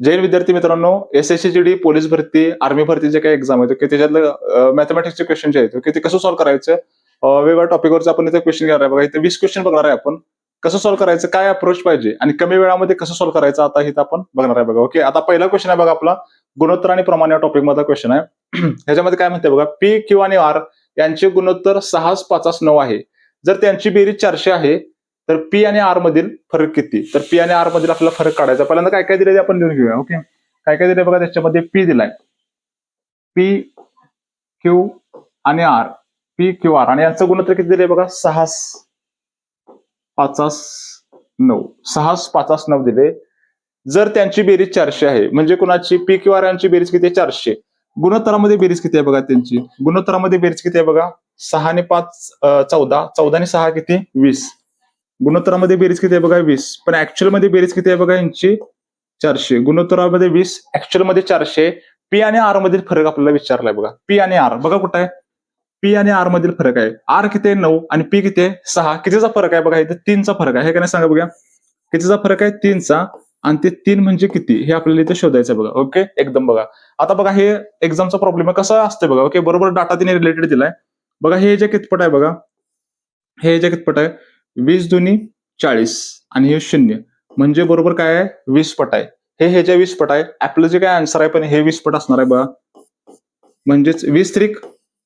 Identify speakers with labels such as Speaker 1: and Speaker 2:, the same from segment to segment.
Speaker 1: जय विद्यार्थी मित्रांनो, SSCGD police भरती, आर्मी भरती जे काही एक्झाम आहेत, त्याच्यातलं मॅथमॅटिक्सचे क्वेश्चन जे आहेत, ते कसं सॉल्व्ह करायचं, वेगवेगळ्या टॉपिकवरचं आपण इथे क्वेश्चन घेणार आहे बघा. इथे 20 क्वेश्चन बघणार आहे आपण. कसं सॉल्व्ह करायचं, काय अप्रोच पाहिजे आणि कमी वेळामध्ये कसं सॉल्व्ह करायचं, आता इथं आपण बघणार आहे बघा. ओके, आता पहिला क्वेश्चन आहे बघा आपला, गुणोत्तर आणि प्रमाण या टॉपिक मधला क्वेश्चन आहे. ह्याच्यामध्ये काय म्हणते बघा, P, Q आणि R यांचे गुणोत्तर 6, 5, 9 आहे. जर त्यांची बेरीज 400 आहे, तर P आणि R मधील फरक किती? तर P आणि R मधील आपल्याला फरक काढायचा. पहिल्यांदा काय काय दिले ते आपण लिहून घेऊया. ओके, काय काय दिले बघा. त्याच्यामध्ये P दिलाय, P, Q आणि R, P, Q, R आणि यांचं गुणोत्तर किती दिले बघा, 6, 5, 9. 6, 5, 9 दिले. जर त्यांची बेरीज 400 आहे, म्हणजे कुणाची, P, Q, R यांची बेरीज किती आहे, 400. गुणोत्तरामध्ये बेरीज किती आहे बघा त्यांची, गुणोत्तरामध्ये बेरीज किती आहे बघा, 6 आणि 5 14, 14 आणि 6 किती, 20. गुणोत्तरामध्ये बेरीज किती आहे बघा, 20. पण ऍक्च्युअल मध्ये बेरीज किती आहे बघा यांची, 400. गुणोत्तरामध्ये 20, ऍक्च्युअल मध्ये 400. P आणि R मधील फरक आपल्याला विचारलाय बघा. P आणि R बघा कुठं आहे, P आणि R मधील फरक आहे. R किती आहे, 9 आणि P किती आहे, 6. कितीचा फरक आहे बघा, इथे 3चा फरक आहे. हे काय सांगा बघा, कितीचा फरक आहे, 3चा. आणि ते 3 म्हणजे किती हे आपल्याला इथे शोधायचं बघा. ओके, एकदम बघा. आता बघा, हे एक्झामचा प्रॉब्लेम आहे, कसं असतं बघा. ओके, बरोबर डाटा तिने रिलेटेड दिलाय बघा. हे जे कितपट आहे बघा, हे जे कितपट आहे, 20 दुनी 40 आणि हे 0 म्हणजे बरोबर काय आहे, 20 पट आहे. हे जे 20 पट आहे, आपलं जे काय आन्सर आहे पण हे 20 पट असणार आहे बघा. म्हणजेच 20 त्रिक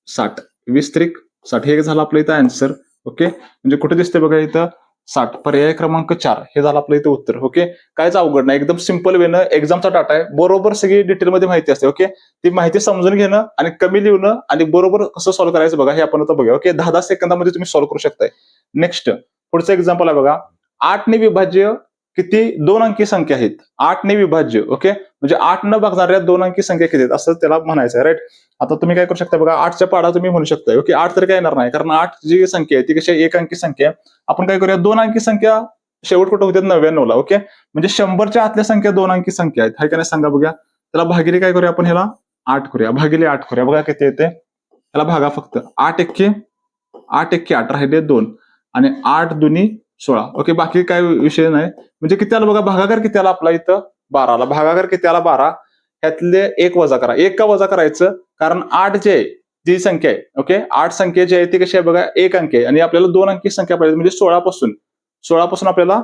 Speaker 1: 60, 20 त्रिक 60 हे झालं आपलं इथं आन्सर. ओके, म्हणजे कुठे दिसते बघा इथं 60, पर्याय क्रमांक 4 हे झालं आपलं इथं उत्तर. ओके, कायच अवघड नाही, एकदम सिंपल वेनं एक्झामचा डाटा आहे, बरोबर सगळी डिटेलमध्ये माहिती असते. ओके, ती माहिती समजून घेणं आणि कमी लिहणं आणि बरोबर कसं सॉल्व्ह करायचं बघा, हे आपण आता बघूया. ओके, 10-10 सेकंदामध्ये तुम्ही सॉल्व्ह करू शकताय. नेक्स्ट पुढचं एक्झाम्पल आहे बघा, 8 ने विभाज्य किती 2 अंकी संख्या आहेत. 8 ने विभाज्य, ओके, म्हणजे 8 न भागणाऱ्या 2 अंकी संख्या किती आहेत असं त्याला म्हणायचं आहे, राईट. आता तुम्ही काय करू शकता बघा, 8च्या पाडा तुम्ही म्हणू शकता. ओके, 8 तर काय येणार नाही, कारण 8 जी संख्या आहे ती कशी 1 अंकी संख्या आहे. आपण काय करूया, 2 अंकी संख्या शेवट कुठं होत्यात, 99 ला. ओके, म्हणजे 100च्या आतल्या संख्या 2 अंकी संख्या आहेत. हाय का नाही सांगा बघा. त्याला भागिले काय करूया आपण, ह्याला 8 करूया, भागिले 8 करूया बघा किती येते. त्याला भागा फक्त 8 एक्के 8 राहिले 2 आणि 8 दुनी 16. ओके, बाकी काय विषय नाही. म्हणजे किती आला बघा, भागाकार किती आला आपला इथं, 12 आला. भागाकार किती आला, 12. ह्यातले 1 वजा करा. 1 का वजा करायचं, कारण 8 जे आहे जी संख्या आहे, ओके, 8 संख्या जी आहे ती कशी आहे बघा, 1 अंकी आहे आणि आपल्याला 2 अंकी संख्या पाहिजे, म्हणजे 16 पासून आपल्याला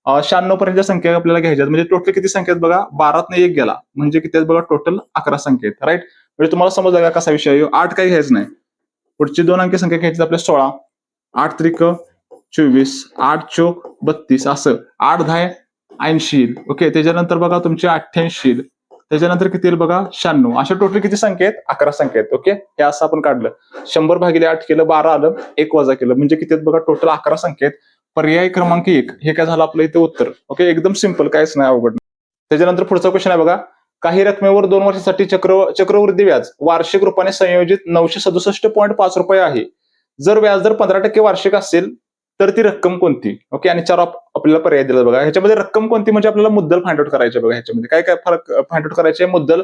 Speaker 1: 96 पर्यंतच्या संख्या आपल्याला घ्यायच्या. म्हणजे टोटल किती संख्या आहेत बघा, 12तनं 1 गेला म्हणजे किती आहेत बघा, टोटल 11 संख्या आहेत, राईट. म्हणजे तुम्हाला समजलं का कसा विषय आहे. 8 काही घ्यायचं नाही, पुढची 2 अंकी संख्या घ्यायची आपल्या 16. 8 त्रिक 24, 8 चोक 32, असं 8 10 80. ओके, त्याच्यानंतर बघा तुमचे 88, त्याच्यानंतर किती येईल बघा, 96. अशा टोटल किती संख्या आहेत, 11 संख्या आहेत. ओके, हे असं आपण काढलं. 100 भागिले 8 केलं, 12 आलं, 1 वजा केलं, म्हणजे किती आहेत बघा, टोटल 11 संख्या आहेत. पर्याय क्रमांक 1 हे काय झालं आपलं इथे उत्तर. ओके, एकदम सिंपल, काहीच नाही अवघड. त्याच्यानंतर पुढचा क्वेश्चन आहे बघा, काही रकमेवर 2 वर्षासाठी चक्रवृद्धी व्याज वार्षिक रूपाने संयोजित 967.5 रुपये आहे. जर व्याजदर 15% वार्षिक असेल तर ती रक्कम कोणती. ओके, आणि 4 आपल्याला पर्याय दिला बघा. ह्याच्यामध्ये रक्कम कोणती म्हणजे आपल्याला मुद्दल फाइंड आउट करायचे बघा. ह्याच्यामध्ये काय काय फरक फाइंड आउट करायचे, मुद्दल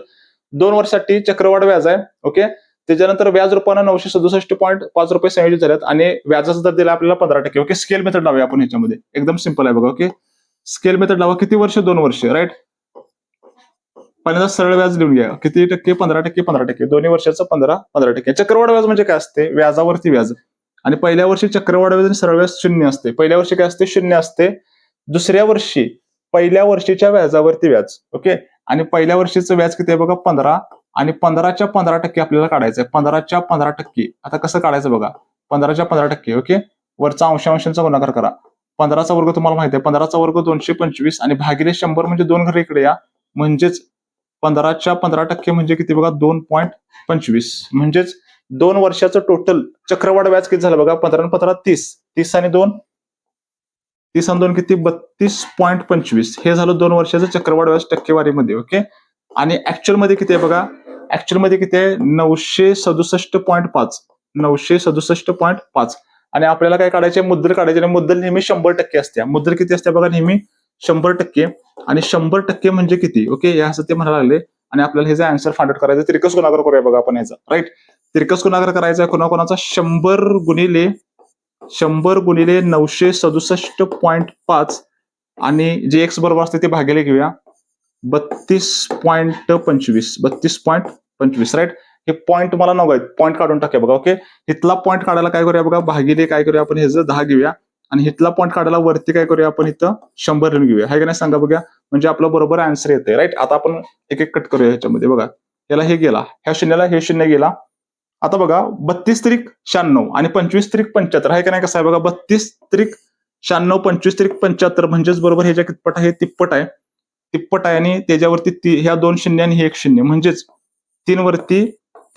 Speaker 1: 2 वर्षासाठी चक्रवाढ व्याज आहे. ओके, त्याच्यानंतर व्याज रूपानं 967.5 रुपये संयोजित झाल्यात आणि व्याजाचा दर दिला आपल्याला 15%. ओके, स्केल मेथड लावूया आपण ह्याच्यामध्ये, एकदम सिंपल आहे बघा. ओके, स्केल मेथड लावा. किती वर्ष, 2 वर्ष, राईट. पहिल्यांदा सरळ व्याज लिहून घ्या, किती टक्के, 15%, 15%, दोन्ही वर्षाचं 15%. चक्रवाढ व्याज म्हणजे काय असते, व्याजावरती व्याज. आणि पहिल्या वर्षी चक्रवाढ व्याज आणि सरळ व्याज 0 असते. पहिल्या वर्षी काय असते, 0 असते. दुसऱ्या वर्षी पहिल्या वर्षीच्या व्याजावरती व्याज. ओके, आणि पहिल्या वर्षीचं व्याज किती आहे बघा, 15 आणि 15च्या 15% आपल्याला काढायचं आहे. 15च्या 15%. आता कसं काढायचं बघा, 15च्या 15%. ओके, वरचा अंशांचा गुणाकार करा. 15चा वर्ग तुम्हाला माहिती आहे, 15चा वर्ग 225 आणि भागिले 100 म्हणजे 2 घरी इकडे या, म्हणजेच 15च्या 15% म्हणजे किती बघा, 2.25. म्हणजेच 2 वर्षाचं टोटल चक्रवाढ व्याज किती झालं बघा, 15 आणि 15 30, 30 आणि 2 किती, 32.25. हे झालं 2 वर्षाचं चक्रवाढ व्याज टक्केवारीमध्ये. ओके, आणि ऍक्च्युअल मध्ये किती आहे बघा, ऍक्च्युअल मध्ये किती आहे, 967.5, 967.5. आणि आपल्याला काय काढायचे, मुद्दल काढायचे. आणि मुद्दल नेहमी 100% असते. मुद्दल किती असते बघा, नेहमी 100%. आणि 100% म्हणजे किती, ओके, हे असं ते म्हणायला लागले. आणि आपल्याला ह्याचा आन्सर फाइंड आउट करायचा, तिरकस गुणाकार करूया बघा आपण ह्याचा, राईट. तिरकस गुणाकार करायचा आहे कोणाकोणाचा, 100 गुणिले 967.5 आणि जे एक्स बरोबर असते ते भागिले घेऊया. 32.25 राईट. हे पॉईंट मला नको आहेत, पॉईंट काढून टाकूया बघा. ओके, इथला पॉईंट काढायला काय करूया बघा, भागिले काय करूया आपण, ह्याचं 10 घेऊया आणि इथला पॉईंट काढायला वरती काय करूया आपण, इथं 100 लिहून घेऊया. हाय का नाही सांगा बघा, म्हणजे आपलं बरोबर आन्सर येते. राईट. आता आपण एक एक कट करूया ह्याच्यामध्ये बघा. याला हे गेला, ह्या शून्याला हे शून्य गेला. आता बघा 32 त्रिक 96 आणि 25 त्रिक 75. आहे का नाही, कसं आहे बघा, 32 त्रिक 96, 25 त्रिक 75 म्हणजेच बरोबर ह्याच्या कितपट आहे, तिप्पट आहे. तिप्पट आहे आणि त्याच्यावरती ह्या 2 शून्य आणि हे 1 शून्य, म्हणजेच 3 वरती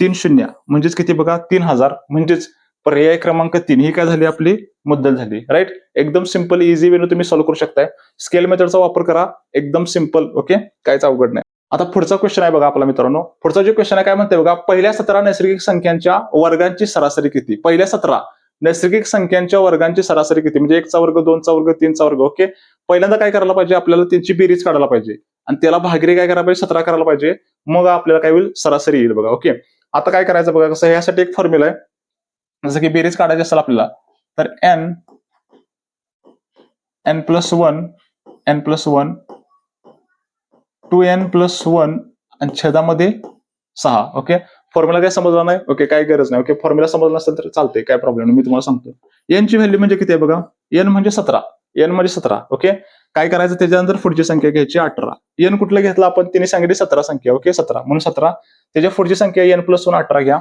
Speaker 1: 3 शून्य म्हणजेच किती बघा, 3000. म्हणजेच पर्याय क्रमांक 3 ही काय झाली, आपली मुद्दल झाली. राईट. एकदम सिंपल इझी वेने तुम्ही सॉल्व्ह करू शकताय. स्केल मेथडचा वापर करा, एकदम सिंपल. ओके, काहीच अवघड नाही. आता पुढचा क्वेश्चन आहे बघा आपला मित्रांनो. पुढचा जो क्वेश्चन आहे काय म्हणते बघा, पहिल्या 17 नैसर्गिक संख्यांच्या वर्गांची सरासरी किती. पहिल्या 17 नैसर्गिक संख्यांच्या वर्गांची सरासरी किती, म्हणजे 1चा वर्ग, 2चा वर्ग, 3चा वर्ग. ओके, पहिल्यांदा काय करायला पाहिजे, आपल्याला त्यांची बेरीज काढायला पाहिजे आणि त्याला भागिले काय करायला पाहिजे, 17 करायला पाहिजे. मग आपल्याला काय होईल, सरासरी येईल बघा. ओके, आता काय करायचं बघा, कसं यासाठी एक फॉर्म्युला आहे. जसं की बेरीज काढायची असेल आपल्याला, तर n + 1 2n + 1 आणि छेदामध्ये 6. ओके, फॉर्म्युला काय समजला नाही, ओके काय गरज नाही. ओके, फॉर्म्युला समजला नसेल तर चालते, काय प्रॉब्लेम नाही, मी तुम्हाला सांगतो. n ची व्हॅल्यू म्हणजे किती आहे बघा, n म्हणजे 17. n म्हणजे 17. ओके, काय करायचं, त्याच्यानंतर पुढची संख्या घ्यायची 18. n कुठलं घेतलं आपण, तिने सांगितली 17 संख्या. ओके, 17 म्हणून 17. त्याच्या पुढची संख्या n + 1 18 घ्या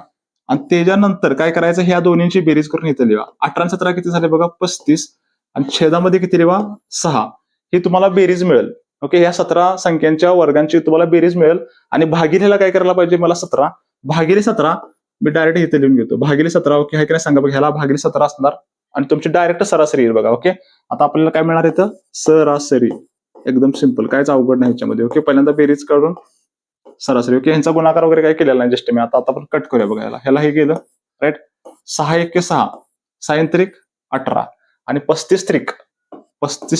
Speaker 1: आणि त्याच्यानंतर काय करायचं, ह्या दोन्हींची बेरीज करून इथं लिहा. 18 आणि 17 किती झाले बघा, 35 आणि छेदामध्ये किती लिहा, 6. ही तुम्हाला बेरीज मिळेल. ओके, ह्या 17 संख्यांच्या वर्गांची तुम्हाला बेरीज मिळेल आणि भागिलेला काय करायला पाहिजे, मला 17 भागिले 17 मी डायरेक्ट इथे लिहून घेतो, भागिले 17. ओके, हाय काय सांगा बघा, ह्याला भागिले 17 असणार आणि तुमची डायरेक्ट सरासरी येईल बघा. ओके, आता आपल्याला काय मिळणार इथं, सरासरी. एकदम सिंपल, कायच अवघड नाही ह्याच्यामध्ये. ओके, पहिल्यांदा बेरीज काढून सरासरी. ओके, ह्यांचा गुणाकार वगैरे काय केलेला नाही, जस्ट मी आता आपण कट करूया बघा. ह्याला हे गेलं. राईट. 6 1 6, 6 त्रिक 18 आणि 35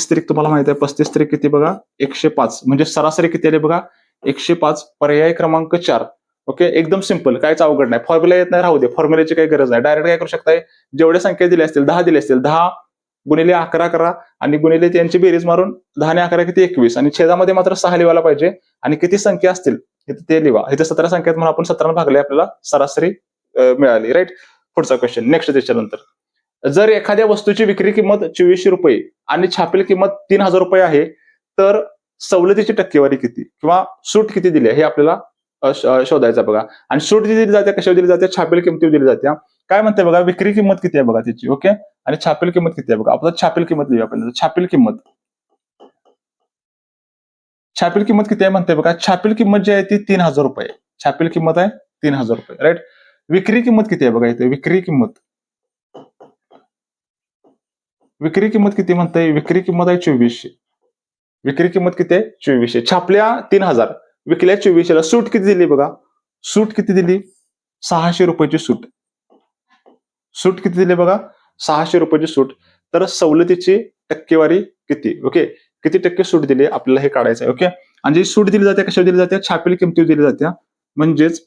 Speaker 1: त्रिक तुम्हाला माहिती आहे, 35 त्रिक किती बघा, 105. म्हणजे सरासरी किती आली बघा, 105. पर्याय क्रमांक 4. ओके, एकदम सिंपल, काहीच अवघड नाही. फॉर्म्युला येत नाही, राहू दे, फॉर्म्युल्याची काही गरज नाही. डायरेक्ट काय करू शकताय, जेवढ्या संख्या दिल्या असतील, 10 दिले असतील, 10 गुणिले 11 करा आणि गुणिले त्यांची बेरीज मारून 10 आणि 11 किती, 21 आणि छेदामध्ये मात्र 6 लिहायला पाहिजे आणि किती संख्या असतील ते लिहा. इथे 17 संख्या म्हणून आपण 17 भागले, आपल्याला सरासरी मिळाली. राईट. पुढचा क्वेश्चन नेक्स्ट. त्याच्यानंतर जर एखाद्या वस्तूची विक्री किंमत 2400 रुपये आणि छापील किंमत 3000 रुपये आहे, तर सवलतीची टक्केवारी किती किंवा सूट किती दिली हे आपल्याला शोधायचं बघा. आणि सूट जी दिली जाते कशावर दिली जाते, छापील किंमतीवर दिली जाते. काय म्हणते बघा, विक्री किंमत किती आहे बघा त्याची. ओके, आणि छापील किंमत किती आहे बघा. आपण छापील किंमत लिहूया आपण. छापील किंमत किती आहे म्हणते बघा. छापील किंमत जी आहे ती 3000 रुपये. छापील किंमत आहे 3000 रुपये. राईट. विक्री किंमत किती आहे बघा इथे. विक्री किंमत किती म्हणते, विक्री किंमत आहे 2400. विक्री किंमत किती आहे, 2400. छापल्या 3000, विकल्या 2400. सूट किती दिली बघा, सूट किती दिली, 600 रुपयाची सूट. सूट किती दिली बघा, 600 रुपयाची सूट. तर सवलतीची टक्केवारी किती. ओके, किती टक्के सूट दिली आपल्याला हे काढायचं आहे. ओके, आणि जी सूट दिली जाते कशावर दिली जाते, छापील किंमतीवर दिली जाते. म्हणजेच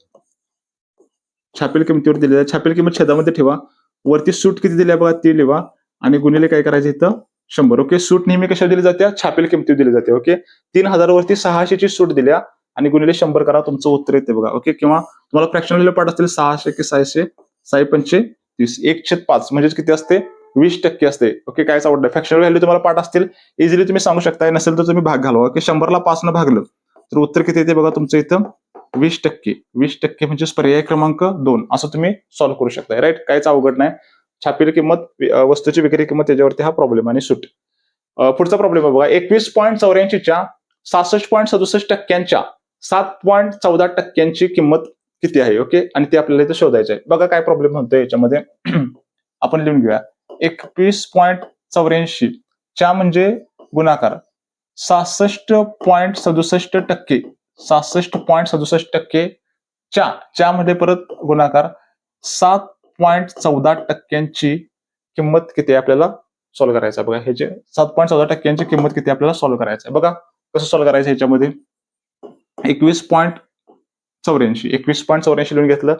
Speaker 1: छापील किंमतीवर दिली जाते. छापील किंमत छेदामध्ये ठेवा, वरती सूट किती दिली बघा ती लिहा आणि गुणिले काय करायचं इथं 100. ओके, सूट नेहमी कशावर दिली जाते, छापील किंमतीवर दिली जाते. ओके, 3000 वरती 600 ची सूट दिल्या आणि गुणिले 100 करा, तुमचं उत्तर येते बघा. ओके, किंवा तुम्हाला फ्रॅक्शनल व्हॅल्यू पाठ असतील 600 की 600, 635 1/5 म्हणजेच किती असते, 20% असते. ओके, कायच आवडतं, फ्रॅक्शनल व्हॅल्यू तुम्हाला पाठ असतील इझिली तुम्ही सांगू शकता. नसेल तर तुम्ही भाग घालवा. ओके, 100ला 5 न भागलं तर उत्तर किती येते बघा तुमचं इथं 20%. 20% म्हणजे पर्याय क्रमांक 2 असं तुम्ही सॉल्व्ह करू शकता. राईट, काहीच अवघड नाही. छापील किंमत, वस्तूची विक्री किंमत, त्याच्यावरती हा प्रॉब्लेम आणि सूट. पुढचा प्रॉब्लेम आहे बघा. 21.84 च्या 66.67 टक्क्यांच्या 7.14 टक्क्यांची किंमत किती आहे. ओके, आणि ते आपल्याला इथे शोधायचं आहे. बघा काय प्रॉब्लेम म्हणतोय याच्यामध्ये. आपण लिहून घेऊया. 21.84 च्या म्हणजे गुणाकार 66.67 टक्के. 66.67 टक्के च्या मध्ये परत गुणाकार 7.14 टक्क्यांची किंमत किती आपल्याला सॉल्व्ह करायचं. बघा ह्याचे 7.14 टक्क्यांची किंमत किती आपल्याला सॉल्व्ह करायचं आहे. बघा कसं सॉल्व्ह करायचं ह्याच्यामध्ये. 21.84 लिहून घेतलं.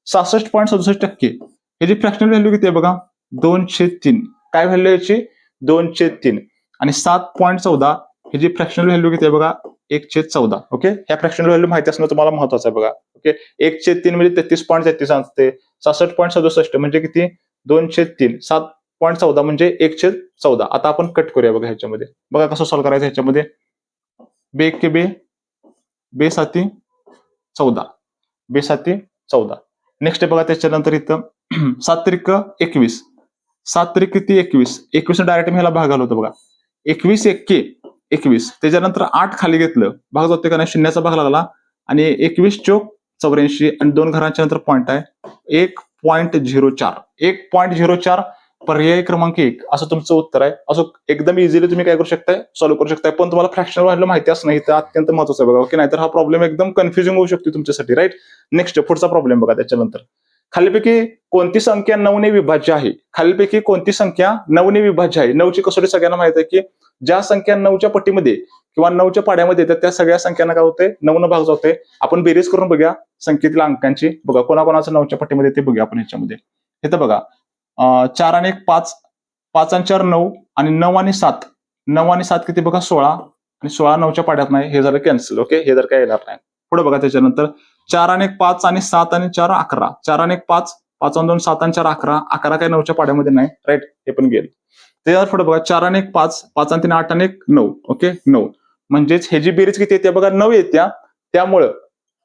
Speaker 1: 66.67 टक्के ह्याची फ्रॅक्शनल व्हॅल्यू किती आहे बघा, 2/3. काय व्हॅल्यू याची, 2/3. आणि 7.14 ह्याची फ्रॅक्शनल व्हॅल्यू किती आहे बघा, 1/14. ओके, ह्या फ्रॅक्शनल व्हॅल्यू माहिती असणं तुम्हाला महत्वाचं आहे बघा. ओके, 1/3 म्हणजे 33.33 असते, 66.67 म्हणजे किती 2/3, 7.14 म्हणजे 1/14. आता आपण कट करूया बघा ह्याच्यामध्ये. बघा कसं सॉल्व्ह करायचं ह्याच्यामध्ये. बे एक्के बे, बे साती 14, बे साती 14. नेक्स्ट बघा त्याच्यानंतर इथं 7 त्रिक 21, 7 त्रिक किती 21, 21 डायरेक्ट मी ह्याला भाग घालवतो बघा. 21 एक्के 21, त्याच्यानंतर 8 खाली घेतलं, भाग जाते का नाही, शून्याचा भाग लागला आणि 21 चोक 84 आणि 2 घरांच्या नंतर पॉईंट आहे 1.04, 1.04 पर्याय क्रमांक 1 असं तुमचं उत्तर आहे. असं एकदम इझिली तुम्ही काय करू शकताय, सॉल्व्ह करू शकताय. पण तुम्हाला फ्रॅक्शनल व्हॅल्यू माहिती असणं इथं अत्यंत महत्वाचं आहे बघा. ओके, नाहीतर हा प्रॉब्लेम एकदम कन्फ्युजिंग होऊ शकतो तुमच्यासाठी, राईट. नेक्स्ट पुढचा प्रॉब्लेम बघा त्याच्यानंतर. खालीपैकी कोणती संख्या 9 ने विभाज्य आहे? खालीपैकी कोणती संख्या 9 ने विभाज्य आहे? 9ची कसोटी सगळ्यांना माहित आहे की ज्या संख्या 9च्या पटीमध्ये किंवा 9च्या पाड्यामध्ये येतात त्या सगळ्या संख्यांना काय होते 9 न भाग जाते. आपण बेरीज करून बघूया संख्येतील अंकांची. बघा कोणाकोणाचं 9च्या पटीमध्ये ते बघूया आपण ह्याच्यामध्ये. इथं बघा 4 आणि 1 5, 5 आणि 4 9 आणि 9 आणि 7, 9 आणि 7 किती बघा 16 आणि 16 9च्या पाड्यात नाही, हे झालं कॅन्सल. ओके, हे जर काय येणार नाही. पुढे बघा त्याच्यानंतर 4 आणि 1 5 आणि 7 आणि 4 11, 4 आणि 1 5, 5 आणि 2 7 आणि 4 11, 11 काय 9च्या पाड्यामध्ये नाही, राईट, हे पण गेलं. त्याच्यावर पुढे बघा 4 आणि 1 5, 5 आणि 3 8 आणि 1 9. ओके, 9 म्हणजेच हे जी बेरीज किती येते बघा 9 येत्या, त्यामुळं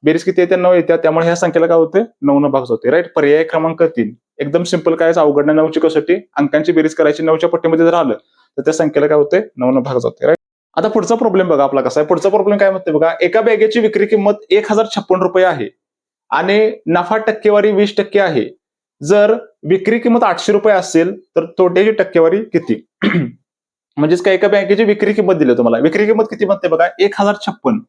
Speaker 1: बेरीज किती येते 9 येत्या, त्यामुळे ह्या संख्येला काय होते 9 न भाग होते, राईट. पर्याय क्रमांक 3 एकदम सिंपल, काय अवघड नाही. 9ची कसोटी अंकांची बेरीज करायची, 9च्या पट्टीमध्ये जर आलं तर त्या संख्येला काय होते 9 न भाग जाते, राईट. आता पुढचा प्रॉब्लेम बघा आपला कसा आहे. पुढचा प्रॉब्लेम काय म्हणते बघा, एका बॅगेची विक्री किंमत 1056 रुपये आहे आणि नफा टक्केवारी 20% आहे. जर विक्री किंमत 800 रुपये असेल तर तोट्याची टक्केवारी किती? म्हणजेच काय, एका बँकेची विक्री किंमत दिली तुम्हाला. विक्री किंमत किती म्हणते बघा 1056,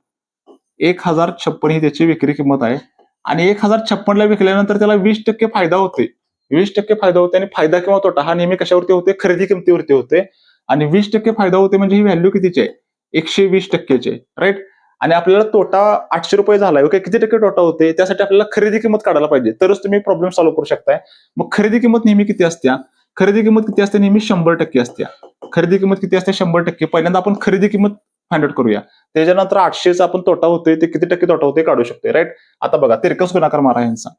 Speaker 1: 1056 ही त्याची विक्री किंमत आहे आणि 1056 ला विकल्यानंतर त्याला 20% फायदा होते. 20% फायदा होते आणि फायदा किंवा तोटा हा नेहमी कशावरती होते, खरेदी किमतीवरती होते. आणि 20% फायदा होते म्हणजे ही व्हॅल्यू कितीची आहे 120%ची, राईट. आणि आपल्याला तोटा 800 रुपये झालाय. ओके, किती टक्के तोटा होते त्यासाठी आपल्याला खरेदी किंमत काढायला पाहिजे, तरच तुम्ही प्रॉब्लेम सॉल्व्ह करू शकताय. मग खरेदी किंमत नेहमी किती असत्या? खरेदी किंमत किती असते? नेहमी 100% असत्या. खरेदी किंमत किती असते? 100%. पहिल्यांदा आपण खरेदी किंमत फाइंड आउट करूया. त्याच्यानंतर 800चा आपण तोटा होतोय ते किती टक्के तोटा होते काढू शकतोय, राईट. आता बघा तिरकस गुणाकार मारा यांचा.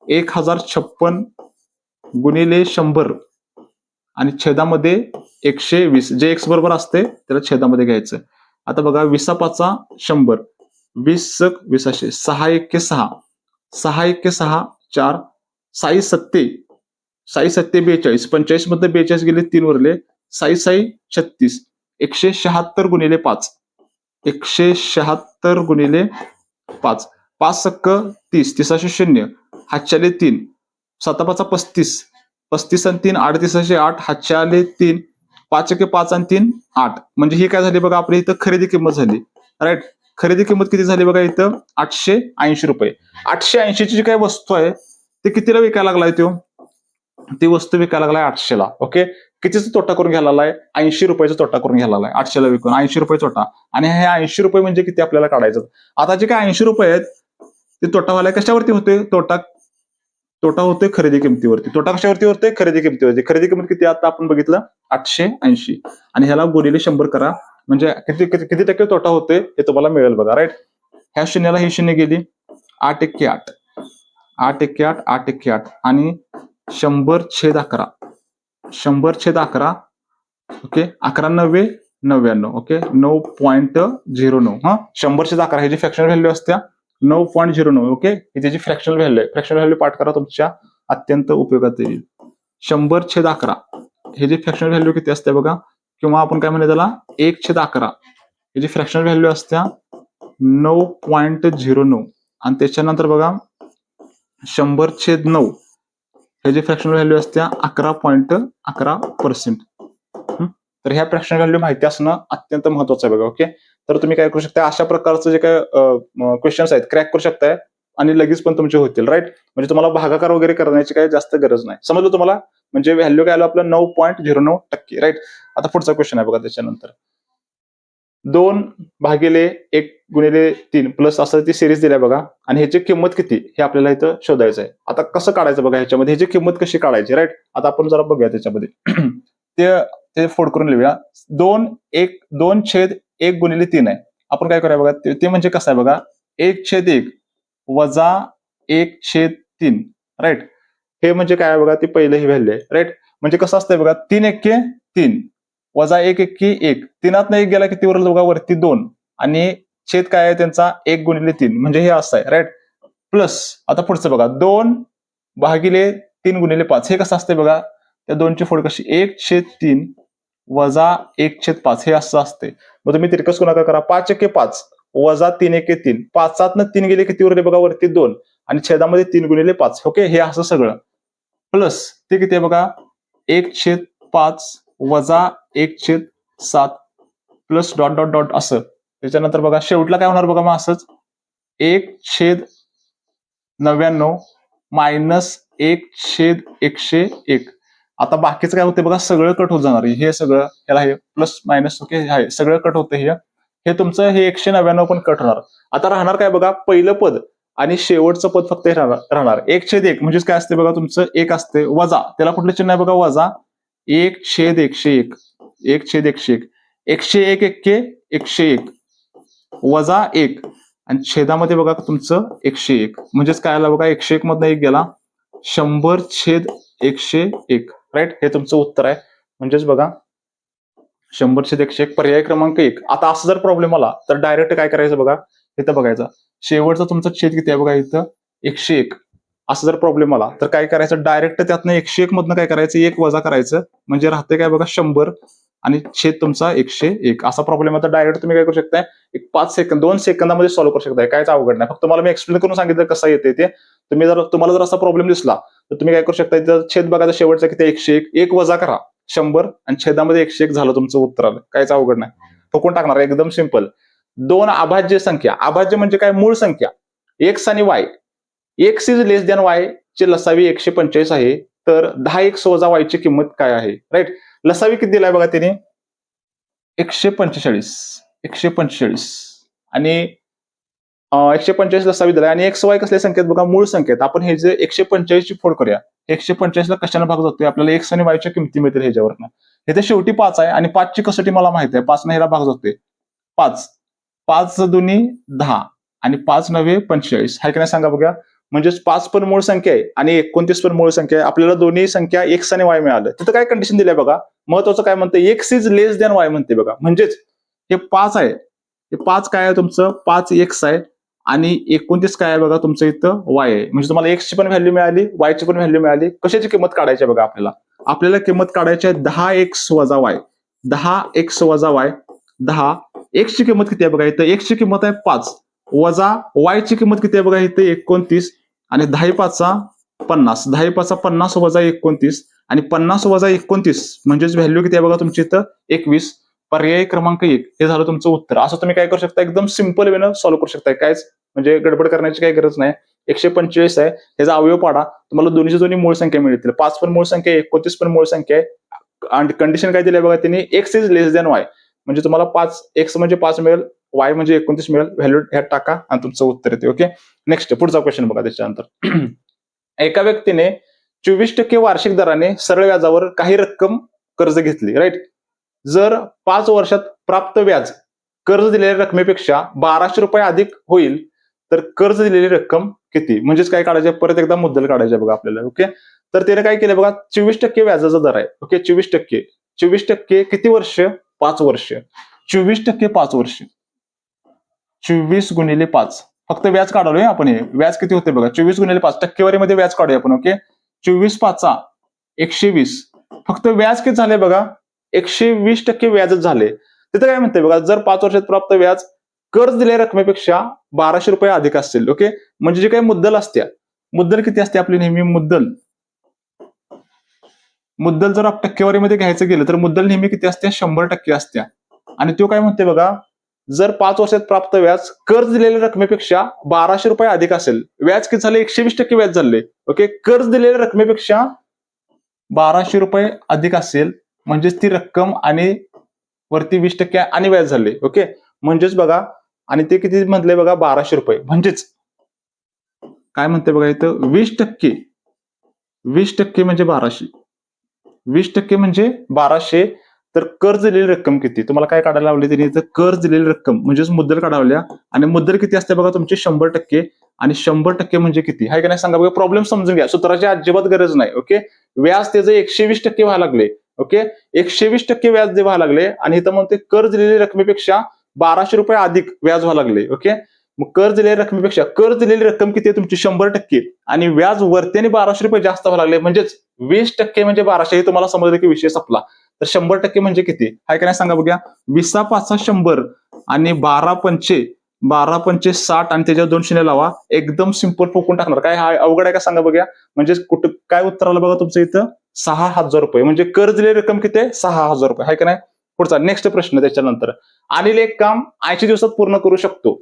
Speaker 1: 1056 गुणिले 100 आणि छेदामध्ये 120, जे x बरोबर असते त्याला छेदामध्ये घ्यायचं. आता बघा 20 100, 20 20 6 1 6, 6 1 6 4, 6 7 6 7 42, 45 मध्ये 42 गेले 3 उरले, 6 6 36, 176 गुणिले 5, 176 गुणिले 5, 5 सक्क 30, 30 0, हातच्या आले 3, 7 5 35, 35 आणि 3 38 8, हातच्या आले 3, 5 1 5 आणि 3 8. म्हणजे ही काय झाली बघा आपली इथं खरेदी किंमत झाली, राईट. खरेदी किंमत किती झाली बघा इथं 880 रुपये. 880 ची जी काही वस्तू आहे ती कितीला विकायला लागलाय तो? ती वस्तू विकायला लागलाय 800ला. ओके, कितीचा तोटा करून घ्यायला लागलाय? 80 रुपयाचा तोटा करून घ्यायला लागलाय. 800ला विकून 80 रुपये तोटा. आणि हे 80 रुपये म्हणजे किती आपल्याला काढायचं? आता जे काय 80 रुपये आहेत ते तोटा व्हायला कशावरती होते? तोटा होतोय खरेदी किमतीवरती. तोटा कशावरती होतोय? खरेदी किमतीवरती. खरेदी किंमत किती आता आपण बघितलं 880 आणि ह्याला गुणिले 100 करा म्हणजे किती टक्के तोटा होतोय हे तुम्हाला मिळेल बघा, राईट. ह्या शून्याला ही शून्य गेली, 8 1 8, 8 1 8, 8 1 8 आणि 100/11, 100/11. ओके, 11 9 99. ओके, 9.09. हा, 100/11 ही जी फ्रॅक्शनल व्हॅल्यू असत्या 9.09. ओके, ही त्याची फ्रॅक्शनल व्हॅल्यू आहे. फ्रॅक्शनल व्हॅल्यू पाठ करा, तुमच्या अत्यंत उपयोगात येईल. 100/11 हे जी फ्रॅक्शनल व्हॅल्यू किती असते बघा, किंवा आपण काय म्हणतो त्याला 1/11 ही जी फ्रॅक्शनल व्हॅल्यू असत्या 9.09 आणि त्याच्यानंतर बघा 100/9 हे जी फ्रॅक्शनल व्हॅल्यू असत्या 11.11%. तर ह्या फ्रॅक्शनल व्हॅल्यू माहिती असणं अत्यंत महत्वाचं आहे बघा. ओके, तर तुम्ही काय करू शकता, अशा प्रकारचं जे काय क्वेश्चन्स आहेत क्रॅक करू शकताय आणि लगेच पण तुमचे होतील, राईट. म्हणजे तुम्हाला भागाकार वगैरे करण्याची काही जास्त गरज नाही. समजलं तुम्हाला? म्हणजे व्हॅल्यू काय आलं आपलं 9.09%, राईट. आता पुढचा क्वेश्चन आहे बघा त्याच्यानंतर. 2 भागिले 1 गुणिले 3 प्लस असं ती सिरीज दिल्या बघा आणि ह्याची किंमत किती हे आपल्याला इथं शोधायचं आहे. आता कसं काढायचं बघा ह्याच्यामध्ये, ह्याची किंमत कशी काढायची, राईट. आता आपण जरा बघूया त्याच्यामध्ये. ते फोड करून लिहूया. 2 1 2/1 गुणिले 3 आहे आपण काय करूया बघा, ते म्हणजे कसं आहे बघा, 1/1 वजा 1/3, राईट. हे म्हणजे काय आहे बघा, ती पहिलं ही व्हॅल्यू आहे, राईट. म्हणजे कसं असतंय बघा, 3 एक्के 3 वजा 1 एक्के 1, 3तनं 1 गेला किती उरलं बघा, वरती 2, आणि छेद काय आहे त्यांचा 1/3, म्हणजे हे असं आहे, राईट. प्लस आता पुढचं बघा, 2/3 हे कसं असतंय बघा, त्या 2ची फोड कशी, 1/3 वजा 1/5 हे असं असते. मग तुम्ही तिरकस गुणाकार करा, 5 एक्के 5 वजा 3 एक्के 3, 5तनं 3 गेले किती उरले बघा, वरती 2, आणि छेदामध्ये 3/5, ओके. हे असं सगळं प्लस ते किती आहे बघा, 1/5 वजा 1/7 प्लस डॉट डॉट डॉट असं. त्याच्यानंतर बघा शेवटला काय होणार बघा, मग असंच 1/99 मायनस 1/101. आता बाकीचं काय होतं बघा, सगळं कट होत जाणार, हे सगळं याला हे प्लस मायनस, ओके, आहे सगळं कट होतं, हे तुमचं हे 199 पण कट होणार. आता राहणार काय बघा, पहिलं पद आणि शेवटचं पद फक्त हे राहणार 1/1, म्हणजेच काय असते बघा, तुमचं 1 असते, वजा त्याला कुठलं चिन्ह आहे बघा, वजा 1/101, 1/101, 101 एक्के 101 वजा 1, आणि छेदामध्ये बघा तुमचं 101, म्हणजेच काय आलं बघा, 101 मधनं 1 गेला, 100/101, राईट. हे तुमचं उत्तर आहे. म्हणजेच बघा 100/101 पर्याय क्रमांक 1. आता असं जर प्रॉब्लेम आला तर डायरेक्ट काय करायचं बघा, इथं बघायचं शेवटचं तुमचं छेद किती आहे बघा, इथं 101. असं जर प्रॉब्लेम आला तर काय करायचं, डायरेक्ट त्यातनं 101 मधनं काय करायचं, 1 वजा करायचं, म्हणजे राहते काय बघा 100 आणि छेद तुमचा 101. असा प्रॉब्लेम आता डायरेक्ट तुम्ही काय करू शकताय, एक 5 सेकंद 2 सेकंदामध्ये सॉल्व्ह करू शकताय, कायच अवघड नाही. फक्त मला मी एक्सप्लेन करून सांगितलं कसं येते ते. तुम्हाला जर असा प्रॉब्लेम दिसला तर तुम्ही काय करू शकता, इथं छेद बघायचा शेवटचा किती 101, 1 वजा करा 100, आणि छेदामध्ये 101 झालं तुमचं उत्तर आलं, कायच अवघड नाही, ठोकून टाकणार, एकदम सिंपल. 2 अभाज्य संख्या, अभाज्य म्हणजे काय, मूळ संख्या एक्स आणि Y, x is less than Y ची लसावी 145 आहे, तर 10x वजा वाय ची किंमत काय आहे, राईट. लसावी किती दिलाय बघा त्याने, 145 आणि 145 लसावी दिलाय, आणि एक्स वाय कसल्या संख्येत बघा, मूळ संख्येत. आपण हे जे 145 ची फोड करूया, 145 ला कशाने भाग जातोय, आपल्याला एक्स आणि वायच्या किमती मिळतील ह्याच्यावरनं. हे तर शेवटी 5 आहे, आणि 5 ची कसोटी मला माहिती आहे, 5 ने ह्याला भाग जातोय, 5 5 दुनी 10 आणि 5 नव्हे 45, हाय की नाही सांगा बघा. म्हणजेच 5 पण मूळ संख्या आहे आणि 29 पण मूळ संख्या आहे. आपल्याला दोन्ही संख्या एक्स आणि वाय मिळालं. तिथं काय कंडिशन दिली बघा, महत्वाचं काय म्हणतं, x is less than Y म्हणते बघा. म्हणजेच हे 5 आहे, हे 5 काय आहे तुमचं, 5 एक्स आहे, आणि 29 काय आहे बघा तुमचं इथं वाय आहे. म्हणजे तुम्हाला एक्स ची पण व्हॅल्यू मिळाली, वाय ची पण व्हॅल्यू मिळाली. कशाची किंमत काढायची आहे बघा आपल्याला किंमत काढायची आहे 10x वजा वाय, 10x वजा वाय, 10 एक्स ची किंमत किती आहे बघा, इथं एक्स ची किंमत आहे 5, वजा वाय ची किंमत किती आहे बघा, इथं 29, आणि 10 50, 10 वजा 29, आणि 50 वजा 29 म्हणजेच व्हॅल्यू किती आहे बघा तुमची इथं 21. पर्याय क्रमांक 1 हे झालं तुमचं उत्तर. असं तुम्ही काय करू शकता, एकदम सिंपल वेनं सॉल्व्ह करू शकता, कायच म्हणजे गडबड करण्याची काही गरज नाही. 145 आहे, त्याचा अवयव पाडा, तुम्हाला दोन्ही मूळ संख्या मिळतील. 5 पण मूळ संख्या आहे, 29 पण मूळ संख्या आहे, आणि कंडिशन काय दिली बघा त्यांनी, x is less than Y, म्हणजे तुम्हाला 5 एक्स म्हणजे 5 मिळेल, वाय म्हणजे 29 मिळेल, व्हॅल्यू ह्यात टाका आणि तुमचं उत्तर येते. ओके, नेक्स्ट पुढचा क्वेश्चन बघा. त्याच्यानंतर एका व्यक्तीने 24% वार्षिक दराने सरळ व्याजावर काही रक्कम कर्ज घेतली, राईट. जर 5 वर्षात प्राप्त व्याज कर्ज दिलेल्या रकमेपेक्षा 1200 रुपये अधिक होईल, तर कर्ज दिलेली रक्कम किती, म्हणजेच काय काढायचे, परत एकदा मुद्दल काढायचे बघा आपल्याला. ओके, तर त्याने काय केलं बघा, 24% व्याजाचा दर आहे. ओके, 24% किती वर्ष, 5 वर्ष, 24% 5 वर्ष, 24 गुणिले 5, फक्त व्याज काढलोय आपण. हे व्याज किती होते बघा, 24 गुणिले 5 टक्केवारीमध्ये व्याज काढूया आपण. ओके, 24 5 120, फक्त व्याज किती झाले बघा, 120% व्याजच झाले. तिथे काय म्हणते बघा, जर 5 वर्षात प्राप्त व्याज कर्ज दिलेल्या रकमेपेक्षा 1200 रुपये अधिक असतील. ओके, म्हणजे जे काही मुद्दल असते, मुद्दल किती असते आपली नेहमी, मुद्दल जर टक्केवारीमध्ये घ्यायचं गेलं तर मुद्दल नेहमी किती असते, 100% असते. आणि तो काय म्हणते बघा, जर 5 वर्षात प्राप्त व्याज कर्ज दिलेल्या रकमेपेक्षा 1200 रुपये अधिक असेल, व्याज किती झाले, 120% व्याज झाले. ओके, कर्ज दिलेल्या रकमेपेक्षा 1200 रुपये अधिक असेल, म्हणजेच ती रक्कम आणि वरती 20% आणि व्याज झाले. ओके, म्हणजेच बघा, आणि ते किती म्हटले बघा, 1200 रुपये, म्हणजेच काय म्हणते बघा इथं, 20% म्हणजे 1200, 20% म्हणजे 1200, तर कर्ज दिलेली रक्कम किती? तुम्हाला काय काढायला लावली त्यांनी? तर कर्ज दिलेली रक्कम म्हणजेच मुद्दल काढावल्या आणि मुद्दल किती असते बघा तुमची 100%. आणि 100% म्हणजे किती आहे का नाही सांगा बघा. प्रॉब्लेम समजून घ्या, सूत्राची अजिबात गरज नाही. ओके, व्याज त्याचं 120% व्हायला लागले. ओके, 120% व्याज व्हायला लागले आणि इथं म्हणते कर्ज दिलेली रकमेपेक्षा 1200 रुपये अधिक व्याज व्हायला लागले. ओके, मग कर्ज दिलेल्या रकमेपेक्षा कर्ज दिलेली रक्कम किती आहे तुमची? 100% आणि व्याज वरतीने 1200 रुपये जास्त व्हायला लागले. म्हणजेच 20% म्हणजे 1200. हे तुम्हाला समजलं की विषय संपला. तर 100% म्हणजे किती आहे का नाही सांगा बघा. 20 100 आणि 12 60 आणि त्याच्यावर 2 शून्य लावा. एकदम सिंपल फुकून टाकणार. काय हा अवघड आहे का सांगा बघा. म्हणजे कुठं काय उत्तर आलं बघा तुमचं इथं? 6000 रुपये. म्हणजे कर्ज दिलेली रक्कम किती आहे? 6000 रुपये आहे का नाही. पुढचा नेक्स्ट प्रश्न त्याच्यानंतर. अनिल एक काम 80 दिवसात पूर्ण करू शकतो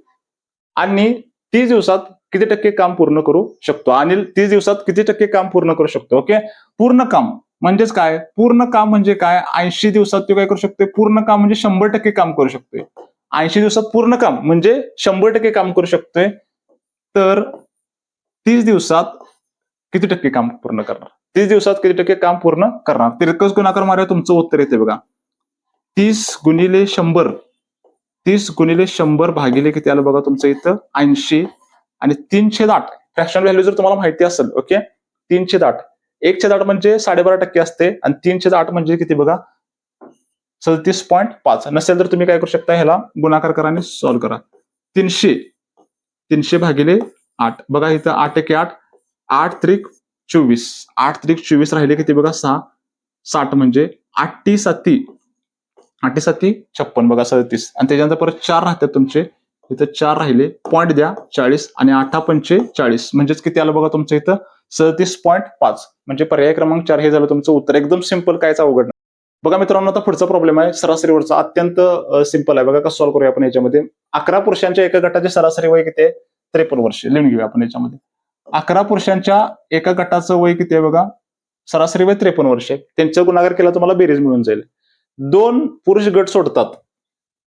Speaker 1: आणि 30 दिवसात किती टक्के काम पूर्ण करू शकतो? अनिल 30 दिवसात किती टक्के काम पूर्ण करू शकतो? ओके, पूर्ण काम म्हणजेच काय? पूर्ण काम म्हणजे काय? 80 दिवसात तो काय करू शकतो? पूर्ण काम म्हणजे 100% काम करू शकतोय. 80 दिवसात पूर्ण काम म्हणजे 100% काम करू शकतोय. तर 30 दिवसात किती टक्के काम पूर्ण करणार? 30 दिवसात किती टक्के काम पूर्ण करणार? तिरकस गुणाकार मारूया, तुमचं उत्तर येते बघा. 30 गुणिले 100. 30 गुणिले 100 भागिले किती आलं बघा तुमचं इथं? 80 आणि 3/8. फ्रॅक्शनल व्हॅल्यू जर तुम्हाला माहिती असेल, ओके, 3/8. 1/8 म्हणजे 12.5% असते आणि 3/8 म्हणजे किती बघा? 37.5. नसेल तर तुम्ही काय करू शकता? ह्याला गुणाकार करा आणि सॉल्व्ह करा. 300 भागिले 8. बघा इथं 8 1 8. 8 त्रिक 24. 8 त्रिक 24 राहिले किती बघा? 6. 60 म्हणजे 8 7 8 7 56 बघा 37. आणि त्याच्यानंतर परत 4 राहतात तुमचे. इथं 4 राहिले. पॉईंट द्या 40 आणि 8 पंचे 40. म्हणजेच किती आलं बघा तुमचं इथं? 37.5. म्हणजे पर्याय क्रमांक 4 हे झालं तुमचं उत्तर. एकदम सिंपल, कायच अवघड. बघा मित्रांनो, आता पुढचा प्रॉब्लेम आहे सरासरीवरचा. अत्यंत सिंपल आहे बघा. कसं सॉल्व्ह करूया आपण याच्यामध्ये. 11 पुरुषांच्या एका गटाचे सरासरी वय किती आहे? 53 वर्ष. लिहून घेऊया आपण याच्यामध्ये. 11 पुरुषांच्या एका गटाचं वय किती आहे बघा? सरासरी वय 53 वर्ष. त्यांचा गुणाकार केला तुम्हाला बेरीज मिळून जाईल. 2 पुरुष गट सोडतात,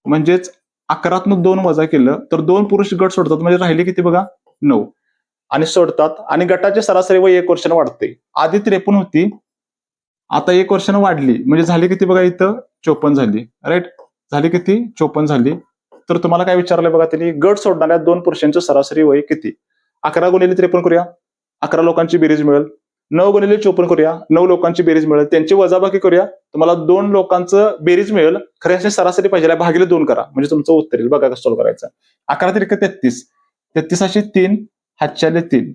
Speaker 1: म्हणजेच 11तनं 2 वजा केलं तर 2 पुरुष गट सोडतात, म्हणजे राहिले किती बघा? 9. आणि सोडतात आणि गटाचे सरासरी वय 1 वर्षानं वाढते. आधी 53 होती, आता 1 वर्षानं वाढली, म्हणजे झाली किती बघा इथं? 54 झाली. राईट, झाली किती? 54 झाली. तर तुम्हाला काय विचारलंय बघा त्यांनी? गट सोडणाऱ्या 2 पुरुषांचं सरासरी वय किती? 11 गुणिले 53 करूया. 11 लोकांची बेरीज मिळेल. 9 गुणिले 54 करूया. 9 लोकांची बेरीज मिळेल. त्यांची वजाबाकी करूया. तुम्हाला 2 लोकांचं बेरीज मिळेल. खरे असे सरासरी पाहिजे, भागिले 2 करा म्हणजे तुमचं उत्तर येईल. बघा कसं सॉल्व्ह करायचं. 11 त्रिक 33. 33 3. हातच्याले 3.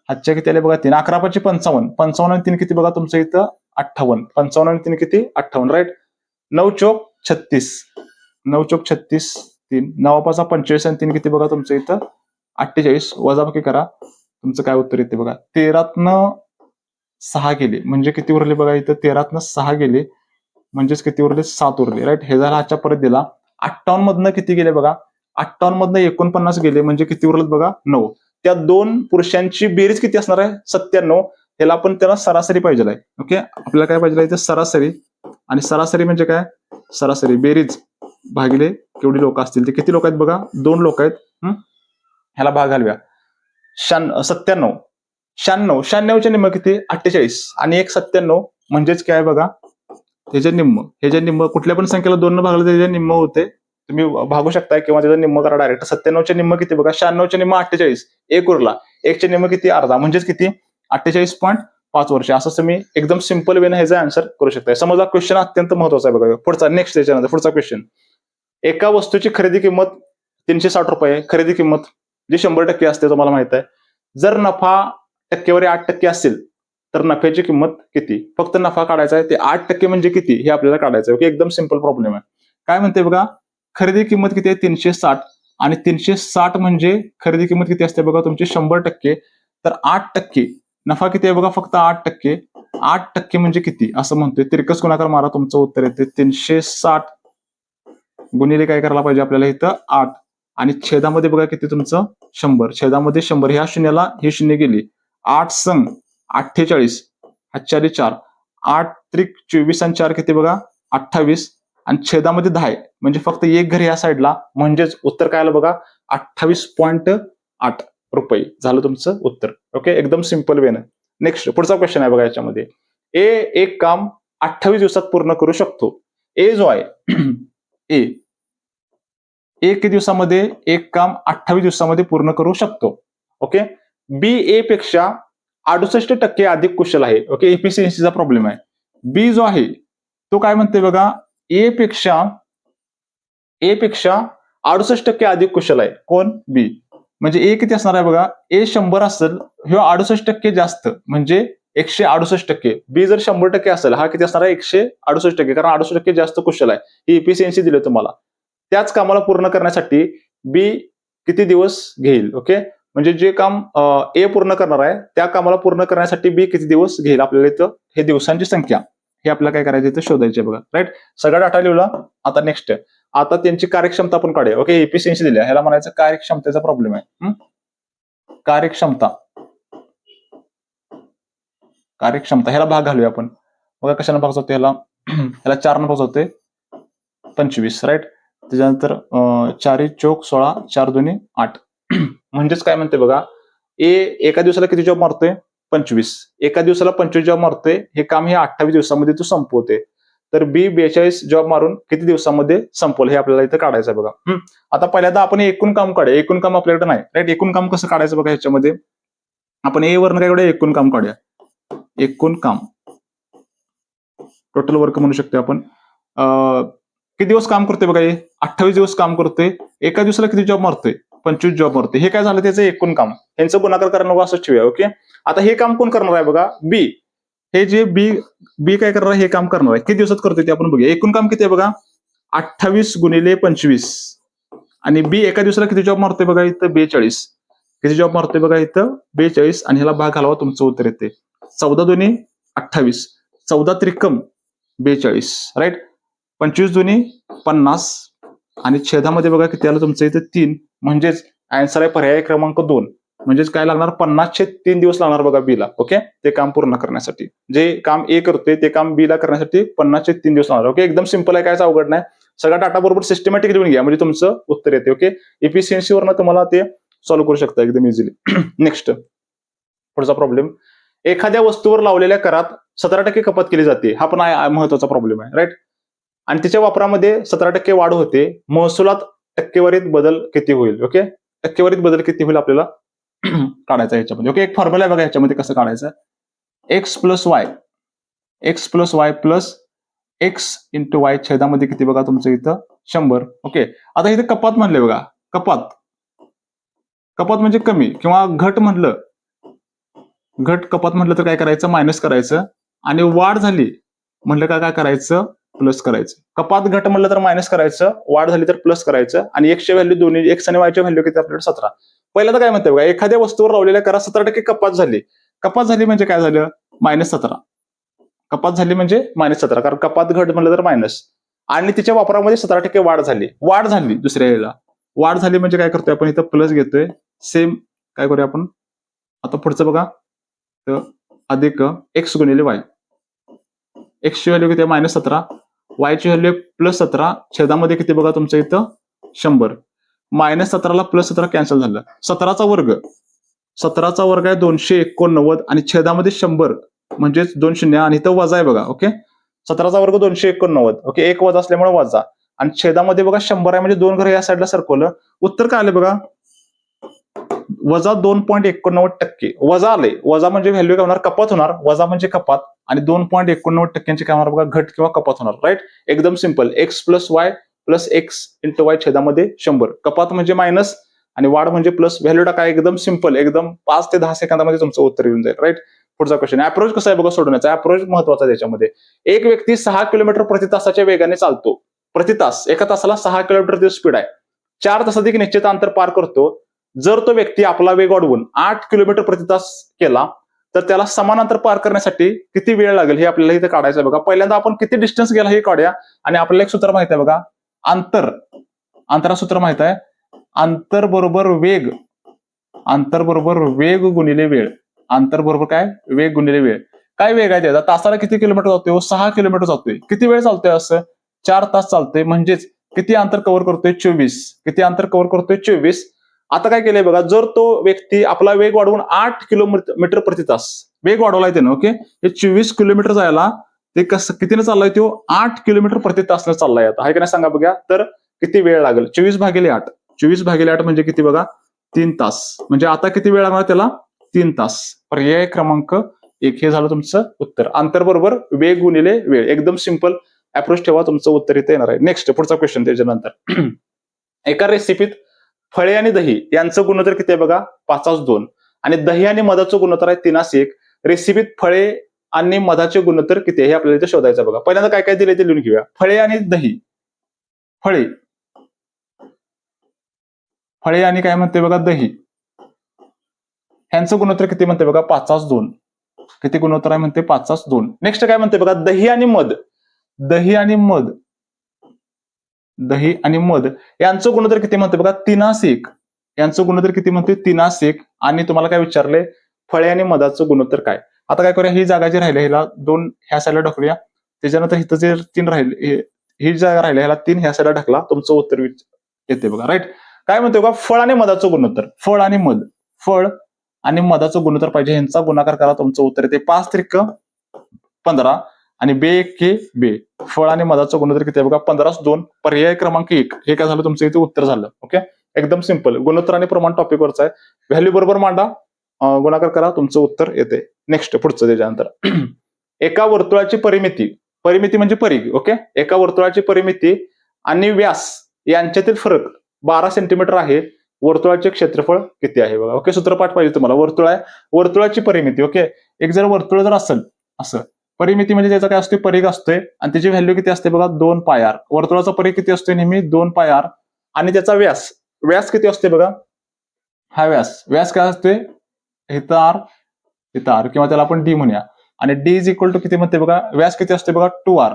Speaker 1: हातच्या किती आले बघा? 3. 11 5 55. 55 आणि 3 किती बघा तुमचं इथं? 58. 55 आणि 3 किती? 58. राईट. 9 चोक 36. 9 चोक 36. 3. 9 5 25 आणि 3 किती बघा तुमचं इथं? 48. वजाबाकी करा. तुमचं काय उत्तर येते बघा? 13तनं 6 गेले म्हणजे किती उरले बघा इथं? 13तनं 6 गेले म्हणजेच किती उरले? 7 उरले. राईट. हे झाला आजच्या परत दिला. 58 मधनं किती गेले बघा? 58 मधनं 49 गेले म्हणजे किती उरलेत बघा? 9. त्या 2 पुरुषांची बेरीज किती असणार आहे? 97. ह्याला आपण त्याला सरासरी पाहिजे आहे. ओके, आपल्याला काय पाहिजे इथं? सरासरी. आणि सरासरी म्हणजे काय? सरासरी बेरीज भागिले केवढी लोक असतील ते. किती लोक आहेत बघा? 2 लोक आहेत. ह्याला भाग घालूया. 97. 96. 96चे निम्म किती? 48. आणि 1 97 म्हणजेच काय बघा? ह्याच्या निम्म कुठल्या पण संख्येला 2 भागलं तर त्याच्या निम्म होते. तुम्ही भागू शकता किंवा त्याचा निम्म करा डायरेक्ट. 97चे निम्म किती बघा? 96चे निम्म 48. 1 उरला. 1चे निम्म किती? अर्धा. म्हणजेच किती? 48.5 वर्ष. असं तुम्ही एकदम सिंपल वेने ह्याचा आन्सर करू शकता. समजा क्वेश्चन अत्यंत महत्वाचा आहे बघा. पुढचा नेक्स्ट त्याच्यानंतर पुढचा क्वेश्चन. एका वस्तूची खरेदी किंमत 360 रुपये. खरेदी किंमत जी 100% असते तुम्हाला माहित आहे. जर नफा टक्केवारी 8% असेल तर नफ्याची किंमत किती? फक्त नफा काढायचा आहे. ते 8% म्हणजे किती हे आपल्याला काढायचं आहे. ओके, एकदम सिंपल प्रॉब्लेम आहे. काय म्हणते बघा? खरेदी किंमत किती आहे? 360. आणि 360 म्हणजे खरेदी किंमत किती असते बघा तुमची? 100%. तर 8% नफा किती आहे बघा? फक्त 8%. 8% म्हणजे किती असं म्हणतोय. तिरकस गुणाकार मारा, तुमचं उत्तर येते 360 गुणिले काय करायला पाहिजे आपल्याला इथं? 8. आणि छेदामध्ये बघा किती तुमचं? 100. छेदामध्ये 100. ह्या शून्याला ही शून्य गेली. 8 संग 48. हातच्यारी 4. 8 त्रिक 24 आणि 4 किती बघा? 28. आणि छेदामध्ये 10 आहे म्हणजे फक्त एक घर या साईडला, म्हणजेच उत्तर काय आलं बघा? 28.8 रुपये झालं तुमचं उत्तर. ओके, एकदम सिंपल वेनं. नेक्स्ट पुढचा क्वेश्चन आहे बघा याच्यामध्ये. ए एक काम 28 दिवसात पूर्ण करू शकतो. ए जो आहे ए किती दिवसामध्ये एक काम 28 दिवसामध्ये पूर्ण करू शकतो. ओके. बी ए पेक्षा 68% अधिक कुशल आहे. ओके, इफिशियन्सीचा प्रॉब्लेम आहे. बी जो आहे तो काय म्हणते बघा, ए पेक्षा 68% अधिक कुशल आहे. कोण? बी. म्हणजे ए किती असणार आहे बघा, ए 100 असेल, हे 68% जास्त म्हणजे 168%. बी जर 100% असेल, हा किती असणार आहे? 168%, कारण 68% जास्त कुशल आहे. ही इफिशियन्सी दिली तुम्हाला. त्याच कामाला पूर्ण करण्यासाठी बी किती दिवस घेईल? ओके, म्हणजे जे काम ए पूर्ण करणार आहे त्या कामाला पूर्ण करण्यासाठी बी किती दिवस घेईल आपल्याला इथं हे दिवसांची संख्या हे आपल्याला काय करायचं इथं शोधायची बघा. राईट, सगळा डाटा लिहिला. आता नेक्स्ट आता त्यांची कार्यक्षमता आपण काढूया. ओके, एफिशियन्सी दिली, ह्याला म्हणायचं कार्यक्षमतेचा प्रॉब्लेम आहे. कार्यक्षमता ह्याला भाग घालूया आपण. बघा कशाला भाग जातो ह्याला 4 भाग जातोय 25. राईट, त्याच्यानंतर 4 चोक 16, 4 2 8. म्हणजेच काय म्हणते बघा, ए एका दिवसाला किती जॉब मारतोय? 25. एका दिवसाला 25 जॉब मारतोय. हे काम हे 28 दिवसामध्ये तू संपवते. तर बी 42 जॉब मारून किती दिवसामध्ये संपवलं हे आपल्याला इथं काढायचं आहे बघा. आता पहिल्यांदा आपण एकूण काम काढूया. एकूण काम आपल्याकडे नाही. राईट, एकूण काम कसं काढायचं बघा. ह्याच्यामध्ये आपण ए वरनं काय काढूया? एकूण काम काढूया. एकूण काम टोटल वर्क म्हणू शकतो आपण. किती दिवस काम करतोय बघा, 28 दिवस काम करतोय. एका दिवसाला किती जॉब मारतोय? 25 जॉब मारतोय. हे काय झालं? त्याचं एकूण काम. यांचं गुणाकार करणं असं ठेवूया. ओके, आता हे काम कोण करणार आहे बघा? बी. हे जे बी काय करणार आहे? हे काम करणार आहे. किती दिवसात करतोय ते आपण बघूया. एकूण काम किती आहे बघा? 28 गुणिले 25. आणि बी एका दिवसाला किती जॉब मारतोय बघा इथं? 42. किती जॉब मारतोय बघा इथं? 42. आणि ह्याला भाग घालावा, तुमचं उत्तर येते 14 दोन्ही 28, 14 त्रिकम 42. राईट, 25 दोन्ही 50 आणि छेदामध्ये बघा किती आलं तुमचं इथं? 3. म्हणजेच आन्सर आहे पर्याय क्रमांक 2. म्हणजेच काय लागणार? 50/3 दिवस लागणार बघा बीला. ओके, ते काम पूर्ण करण्यासाठी. जे काम ए करतोय ते काम बीला करण्यासाठी 50/3 दिवस लागणार. ओके, एकदम सिंपल आहे, कायच अवघड नाही. सगळा डाटा बरोबर सिस्टमॅटिक लिहून घ्या, म्हणजे तुमचं उत्तर येते. ओके, इफिशियन्सीवरनं तुम्हाला ते सॉल्व्ह करू शकता एकदम इझिली. नेक्स्ट पुढचा प्रॉब्लेम. एखाद्या वस्तूवर लावलेल्या करात 17% कपात केली जाते. हा पण महत्वाचा प्रॉब्लेम आहे. राईट, आणि तिच्या वापरामध्ये 17% वाढ होते. महसुलात टक्केवारीत बदल किती होईल? ओके, टक्केवारीत बदल किती होईल आपल्याला काढायचा ह्याच्यामध्ये. ओके, एक फॉर्म्युला आहे बघा ह्याच्यामध्ये कसं काढायचं. X plus y plus x into Y छेदामध्ये किती बघा तुमचं इथं? 100. ओके, आता इथे कपात म्हणले बघा. कपात म्हणजे कमी किंवा कपात म्हटलं तर काय करायचं? मायनस करायचं. आणि वाढ झाली म्हटलं काय करायचं? प्लस करायचं. कपात घट म्हटलं तर मायनस करायचं, वाढ झाली तर प्लस करायचं. आणि एक्सच्या व्हॅल्यू दोन्ही एक्स आणि वायच्या व्हॅल्यू किती आपल्याकडे? 17. पहिल्यांदा काय म्हणते बघा, एखाद्या वस्तूवर लावलेल्या करा 17% कपात झाली. कपात झाली म्हणजे काय झालं? -17. कपात झाली म्हणजे -17, कारण कपात घट म्हटलं तर मायनस. आणि तिच्या वापरामध्ये 17% वाढ झाली दुसऱ्या वेळेला. वाढ झाली म्हणजे काय करतोय आपण इथं? प्लस घेतोय. सेम काय करूया आपण आता पुढचं बघा, तर अधिक एक्स गुणिले वाय. एक्सची व्हॅल्यू किती? -17. वायची व्हॅल्यू +17. छेदामध्ये किती बघा तुमचं इथं? 100. -17ला +17 कॅन्सल झालं. 17चा वर्ग आहे 289 आणि छेदामध्ये 100 म्हणजेच 2 शून्य आणि इथं वजा आहे बघा. ओके, 17चा वर्ग 289. ओके, एक वजा असल्यामुळे वजा. आणि छेदामध्ये बघा 100 आहे, म्हणजे 2 घर या साईडला सरकवलं. उत्तर काय आलं बघा? वजा 2.89%. वजा आले. वजा म्हणजे व्हॅल्यू काय होणार? कपात होणार. वजा म्हणजे कपात. आणि 2.89% काय होणार बघा? घट किंवा कपात होणार. राईट, एकदम simple. X plus y plus x into Y छेदामध्ये 100. कपात म्हणजे मायनस आणि वाढ म्हणजे प्लस. व्हॅल्यू टाका. एकदम सिंपल. एकदम 5 ते 10 सेकंदामध्ये तुमचं उत्तर येऊन जाईल. राईट, पुढचा क्वेश्चन. अप्रोच कसा आहे बघा सोडवण्याचा. अप्रोच महत्वाचा त्याच्यामध्ये. एक व्यक्ती 6 किलोमीटर प्रति तासाच्या वेगाने चालतो. प्रति तास, एका तासाला 6 किलोमीटर स्पीड आहे. 4 तासाधिक निश्चित अंतर पार करतो. जर तो व्यक्ती आपला वेग वाढवून 8 किलोमीटर प्रति तास केला तर त्याला समान अंतर पार करण्यासाठी किती वेळ लागेल हे आपल्याला इथे काढायचं आहे बघा. पहिल्यांदा आपण किती डिस्टन्स गेला हे काढूया. आणि आपल्याला एक सूत्र माहित आहे बघा, अंतरा सूत्र माहित आहे. अंतर बरोबर वेग गुणिले वेळ. अंतर बरोबर काय? वेग गुणिले वेळ. काय वेग आहे त्याचा? तासाला किती किलोमीटर जातोय? 6 किलोमीटर जातोय. किती वेळ चालतोय? असं 4 तास चालतोय. म्हणजेच किती अंतर कव्हर करतोय? 24. किती अंतर कव्हर करतोय? 24. आता काय केलंय बघा, जर तो व्यक्ती आपला वेग वाढवून 8 किलोमीटर प्रति तास वेग वाढवलाय त्यानं. ओके, हे 24 किलोमीटर जायला ते कसं कितीने चाललाय तो 8 किलोमीटर प्रति तासने चाललाय आता, आहे का नाही सांगा बघा. तर किती वेळ लागेल? 24/8. 24/8 म्हणजे किती बघा? 3 तास. म्हणजे आता किती वेळ लागणार त्याला? 3 तास. पर्याय क्रमांक 1 हे झालं तुमचं उत्तर. अंतर बरोबर वेग गुणिले वेळ. एकदम सिंपल अप्रोच ठेवा, तुमचं उत्तर इथे येणार आहे. नेक्स्ट पुढचा क्वेश्चन त्याच्यानंतर. एका रेसिपीत फळे आणि दही यांचं गुणोत्तर किती आहे बघा? 5:2. आणि दही आणि मधाचं गुणोत्तर आहे 3:1. रेसिपीत फळे आणि मधाचे गुणोत्तर किती आहे हे आपल्याला इथे शोधायचं बघा. पहिल्यांदा काय काय दिले ते लिहून घेऊया. फळे आणि दही. फळे आणि काय म्हणते बघा? दही. ह्यांचं गुणोत्तर किती म्हणते बघा? 5:2. किती गुणोत्तर आहे म्हणते? 5:2. नेक्स्ट काय म्हणते बघा? दही आणि मध यांचं गुणोत्तर किती म्हणते बघा? 3:1. यांचं गुणोत्तर किती म्हणते? 3:1. आणि तुम्हाला काय विचारले? फळे आणि मधाचं गुणोत्तर काय? आता काय करूया? ही जागा जी राहिली ह्याला 2 ह्या साईडला ढकलूया. त्याच्यानंतर इथं जे 3 राहिले, ही जागा राहिली ह्याला 3 ह्या साईडला ढकला. तुमचं उत्तर येते बघा. राईट. काय म्हणते बघा? फळ आणि मधाचं गुणोत्तर. फळ आणि मधाचं गुणोत्तर पाहिजे. ह्यांचा गुणाकार करा, तुमचं उत्तर येते 5×3=15 आणि बे. फळ आणि मधाचं गुणोत्तर किती आहे बघा? 15:2. पर्याय क्रमांक 1 हे काय झालं? तुमचं इथे उत्तर झालं. ओके, एकदम सिंपल. गुणोत्तर आणि प्रमाण टॉपिक वरच आहे. व्हॅल्यू बरोबर मांडा, गुणाकार करा, तुमचं उत्तर येते. नेक्स्ट पुढचं त्याच्यानंतर. एका वर्तुळाची परिमिती म्हणजे परिघ. ओके, एका वर्तुळाची परिमिती आणि व्यास यांच्यातील फरक 12 सेंटीमीटर आहे. वर्तुळाचे क्षेत्रफळ किती आहे बघा. ओके, सूत्रपाठ पाहिजे तुम्हाला. वर्तुळाची परिमिती. ओके, एक जर वर्तुळ जर असेल असं, परिमिती म्हणजे त्याचा काय असते? परिघ असतोय. आणि त्याची व्हॅल्यू किती असते बघा? 2πr. वर्तुळाचा परिघ किती असतोय? नेहमी 2πr. आणि त्याचा व्यास किती असते बघा? हा व्यास काय असते? इथं आर किंवा त्याला आपण डी म्हणूया. आणि डी इज इक्वल टू किती म्हणते बघा? व्यास किती असते बघा? 2r.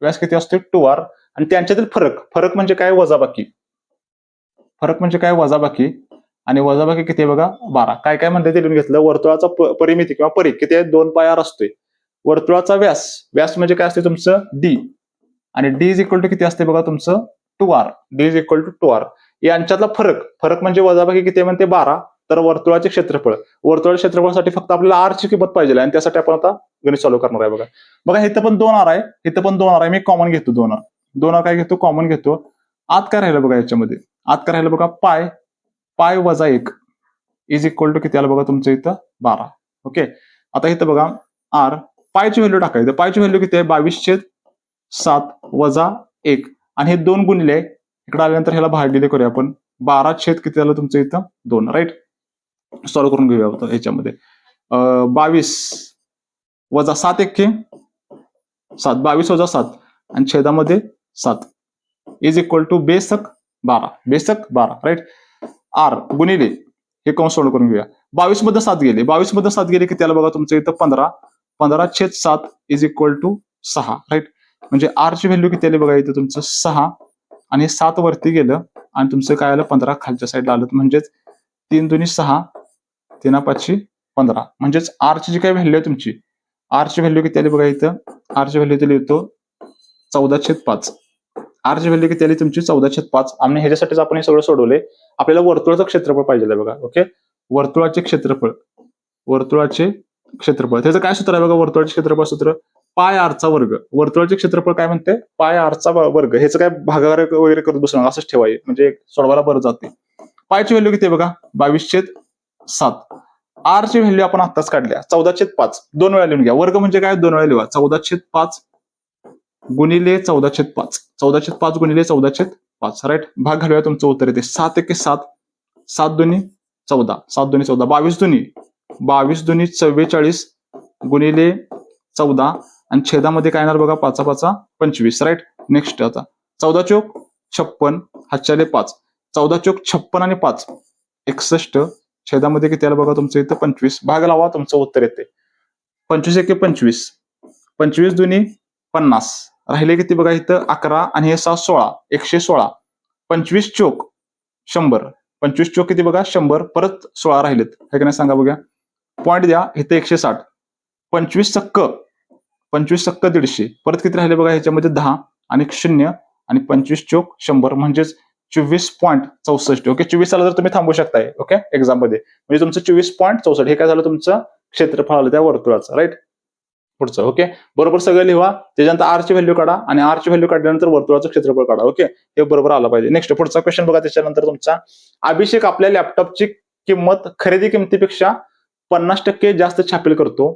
Speaker 1: व्यास किती असते? 2r. आणि त्यांच्यातील फरक म्हणजे काय? वजाबाकी. आणि वजाबाकी किती आहे बघा? 12. काय काय म्हणते ते लिहून घेतलं. वर्तुळाचा परिमिती किंवा परिघ किती आहे? 2πr असतोय. वर्तुळाचा व्यास म्हणजे काय असते तुमचं? डी. आणि डी इज इक्वल टू किती असते बघा? तुमचं 2r. यांच्यातला फरक म्हणजे वजाबाकी किती आहे म्हणते? 12. तर वर्तुळाचे क्षेत्रफळासाठी फक्त आपल्याला आर ची किंमत पाहिजे आणि त्यासाठी आपण आता गणित चालू करणार आहे बघा. इथं पण 2r आहे. मी कॉमन घेतो 2r काय घेतो? कॉमन घेतो. आत काय राहिलं बघा? याच्यामध्ये आत काय राहिलं बघा? पाय वजा 1 इज इक्वल टू किती आलं बघा? तुमचं इथं 12. ओके, आता इथं बघा आर, पायची व्हॅल्यू टाकायचं. पायची व्हॅल्यू किती आहे? 22/7 वजा 1. आणि हे 2 गुणिले इकडे आल्यानंतर ह्याला भागिले करूया आपण. 12 किती आलं तुमचं इथं? 2. राईट. सॉल्व्ह करून घेऊया होतं ह्याच्यामध्ये. 22 वजा 7 1 7. 22 वजा 7 आणि छेदामध्ये 7 इज इक्वल टू बेसक 12. राईट. आर गुणिले हे कंस सोल्व्ह करून घेऊया. 22 मध्ये 7 गेले किती आलं बघा? तुमचं इथं 15. 15/7 इज इक्वल टू 6. राईट. म्हणजे आर ची व्हॅल्यू किती आली बघा? इथं तुमचं 6 आणि 7 वरती गेलं आणि तुमचं काय आलं? 15 खालच्या साईडला आलं. म्हणजेच 3 दुनी 6, 3×5 15. म्हणजेच आर ची जी काही व्हॅल्यू आहे तुमची, आर ची व्हॅल्यू किती आली बघा? इथं आर ची व्हॅल्यू लिहितो 14/5. आर ची व्हॅल्यू किती आली तुमची? 14/5. आणि ह्याच्यासाठीच आपण हे सगळं सोडवले. आपल्याला वर्तुळाचं क्षेत्रफळ पाहिजे बघा. ओके, वर्तुळाचे क्षेत्रफळ त्याचं काय सूत्र आहे बघा? वर्तुळाचे क्षेत्रफळ सूत्र πr² वर्तुळाचे क्षेत्रफळ काय म्हणते? πr². ह्याचं काय भागाकार वगैरे करत बसणार, असंच ठेवाय म्हणजे सोडवायला बरं जाते. पायची व्हॅल्यू किती आहे बघा? 22/7. आर ची व्हॅल्यू आपण आत्ताच काढल्या 14/5. 2 वेळा लिहून घ्या. वर्ग म्हणजे काय? 2 वेळा लिहा. 14/5 गुणिले 14/5. 14/5 गुणिले 14/5. राईट. भाग घालूया, तुमचं उत्तर येते 7 1 7. 7 दुनी 14. 7 दुनी 14. 22 दुनी 44 गुणिले 14 आणि छेदामध्ये काय येणार बघा? 5×5 25. राईट. नेक्स्ट आता 14×4 = 56. हातच्याले 5. 14×4 = 56 आणि 5 61. छेदामध्ये किती आलं बघा? तुमचं इथं 25. भाग लावा, तुमचं उत्तर येते 25 1 25. 25 दुनी 50. राहिले किती बघा? इथं 11 आणि हे 7 16. 116. 25×4 = 100. 25× किती बघा? 100. परत 16 राहिलेत, हे का नाही सांगा बघा? पॉईंट द्या. इथं 160. 25× 150. परत किती राहिले बघा? ह्याच्यामध्ये 10 आणि 0 आणि 25× 100 म्हणजेच 24.64. ओके, 24 आला तर तुम्ही थांबू शकताय. ओके, एक्झाम मध्ये म्हणजे तुमचं 24.64 हे काय झालं? तुमचं क्षेत्रफळ आलं त्या वर्तुळाचं. राईट. पुढचं. ओके, बरोबर सगळं लिहा. त्याच्यानंतर आर ची व्हॅल्यू काढा आणि आर ची व्हॅल्यू काढल्यानंतर वर्तुळाचं क्षेत्रफळ काढा. ओके, हे बरोबर आलं पाहिजे. नेक्स्ट पुढचा क्वेश्चन बघा. त्याच्यानंतर तुमचा अभिषेक आपल्या लॅपटॉपची किंमत खरेदी किमतीपेक्षा 50% जास्त छापील करतो.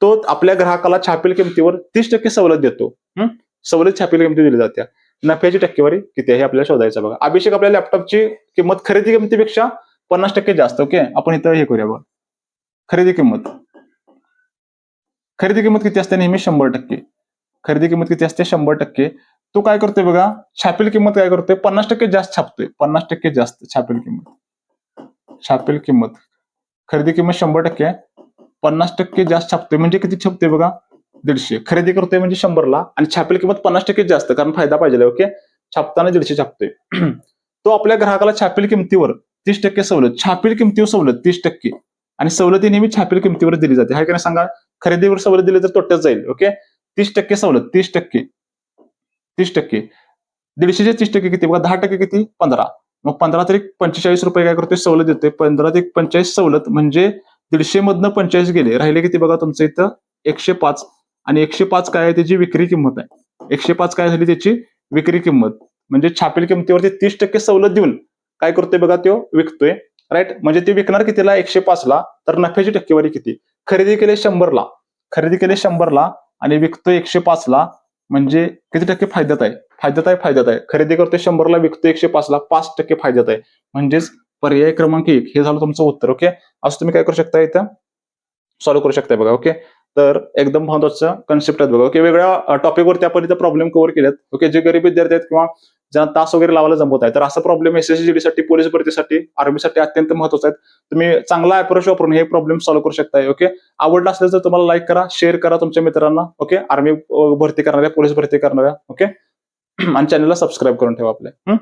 Speaker 1: तो आपल्या ग्राहकाला छापील किमतीवर 30% सवलत देतो. सवलत छापील किमती दिली जाते. नफ्याची टक्केवारी किती आहे हे आपल्याला शोधायचं बघा. अभिषेक आपल्या लॅपटॉपची किंमत खरेदी किमतीपेक्षा 50% जास्त. ओके, आपण इथं हे करूया बघा. खरेदी किंमत किती असते? नेहमी 100%. खरेदी किंमत किती असते? 100%. तो काय करतोय बघा, छापील किंमत काय करतोय? 50% जास्त छापतोय. 50% जास्त छापील किंमत. खरेदी किंमत 100% आहे. 50% जास्त छापतोय म्हणजे किती छापतोय बघा? 150. खरेदी करतोय म्हणजे 100ला आणि छापील किंमत 50% जास्त, कारण फायदा पाहिजे. ओके, छापताना 150 छापतोय. तो आपल्या ग्राहकाला छापील किमतीवर 30% सवलत, छापील किमतीवर सवलत 30%, आणि सवलती नेहमी छापील किमतीवर दिली जाते. हाय का नाही सांगा? खरेदीवर सवलत दिली तर तोट्यात जाईल. ओके, 30% सवलत, 30%, 30%. 150चे 30% किती बघा? 10% किती? 15. मग 15 तरी 45 रुपये काय करतोय? सवलत देतोय. 15 ते 45 सवलत म्हणजे 150 मधनं 45 गेले, राहिले किती बघा तुमचं इथं? 105. आणि 105 काय आहे? त्याची विक्री किंमत आहे. 105 काय झाली त्याची विक्री किंमत, म्हणजे छापील किमतीवरती 30% सवलत देऊन काय करतोय बघा? तो विकतोय. राईट, म्हणजे ते विकणार कितीला? 105ला. तर नफ्याची टक्केवारी किती? खरेदी केले 100ला आणि विकतोय 105ला, म्हणजे किती टक्के फायद्यात आहे? फायद्यात आहे. खरेदी करतोय 100ला, विकतोय 105ला, 5% फायद्यात आहे. म्हणजेच पर्याय क्रमांक 1 हे झालं तुमचं उत्तर. ओके, असं तुम्ही काय करू शकता? इथं सॉल्व्ह करू शकता बघा. ओके, तर एकदम महत्वाचं कन्सेप्ट आहेत बघा. ओके, वेगळ्या टॉपिकवरती आपण इथं प्रॉब्लेम कव्हर केलेत. ओके, जे गरीब विद्यार्थी आहेत किंवा ज्यांना तास वगैरे लावायला जमत आहे, तर असा प्रॉब्लेम एसएससीजीडी साठी, पोलीस भरतीसाठी, आर्मीसाठी अत्यंत महत्वाचा आहे. तुम्ही चांगला अप्रोच वापरून हे प्रॉब्लेम सॉल्व्ह करू शकताय. ओके, आवडला असेल तर तुम्हाला लाईक करा, शेअर करा तुमच्या मित्रांना. ओके, आर्मी भरती करणाऱ्या, पोलीस भरती करणाऱ्या. ओके, आणि चॅनलला सबस्क्राईब करून ठेवा आपल्या.